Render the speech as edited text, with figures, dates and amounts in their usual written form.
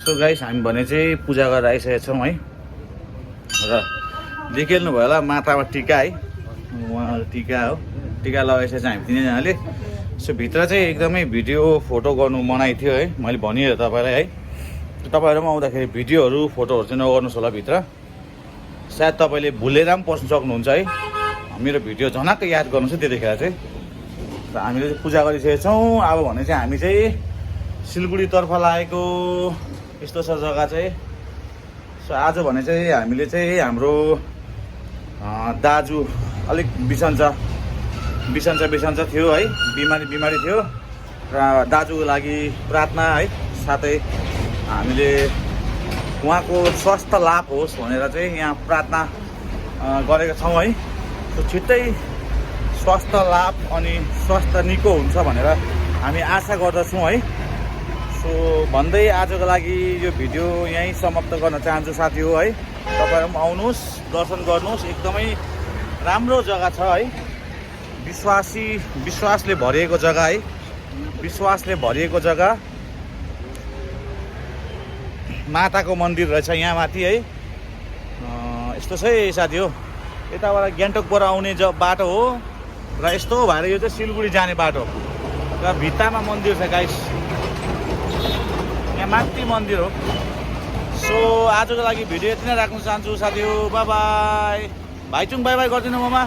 So guys हामी भने चाहिँ पूजा गरेर आइसकेका छौँ है र देखिहाल्नु भयो होला माथामा टिका है उहाँ टिका हो टिका लगाइसकेको छ हामी तिनैजनाले। सो भित्र चाहिँ एकदमै भिडियो फोटो गर्नु मनाइ थियो है मैले भनिहालेँ तपाईँलाई है। तपाईँहरू पनि आउँदाखेरि भिडियोहरू फोटोहरू चाहिँ नगर्नुहोस् होला भित्र सायद तपाईँले भुलेर पनि पस्नु सक्नुहुन्छ है। मेरो भिडियो झनक्क याद गर्नुहोस् है त्यतिखेर चाहिँ। र हामीले चाहिँ पूजा गरिसकेका छौँ। अब भने चाहिँ हामी चाहिँ सिलगढीतर्फ लागेको यस्तो छ जग्गा चाहिँ। सो आज भने चाहिँ हामीले चाहिँ हाम्रो दाजु अलिक बिसन्च थियो है, बिमारी थियो र दाजुको लागि प्रार्थना है, साथै हामीले उहाँको स्वास्थ्य लाभ होस् भनेर चाहिँ यहाँ प्रार्थना गरेका छौँ है। सो छिट्टै स्वास्थ्य लाभ अनि स्वास्थ्य निको हुन्छ भनेर हामी आशा गर्दछौँ है। सो भन्दै आजको लागि यो भिडियो यहीँ समाप्त गर्न चाहन्छु साथी हो है। तपाईँहरू पनि आउनुहोस्, दर्शन गर्नुहोस्, एकदमै राम्रो जग्गा छ है। विश्वासले भरिएको जग्गा है, विश्वासले भरिएको जग्गा। माताको मन्दिर रहेछ यहाँ माथि है। यस्तो छ है साथी हो, यताबाट गान्तोकबाट आउने बाटो हो र यस्तो भएर यो चाहिँ सिलगढी जाने बाटो र भित्तामा मन्दिर छ गाइस, यहाँ माथि मन्दिर हो। सो आजको लागि भिडियो यति नै राख्न चाहन्छु साथी हो। By by Bhaichung by by गरिदिनु ममा।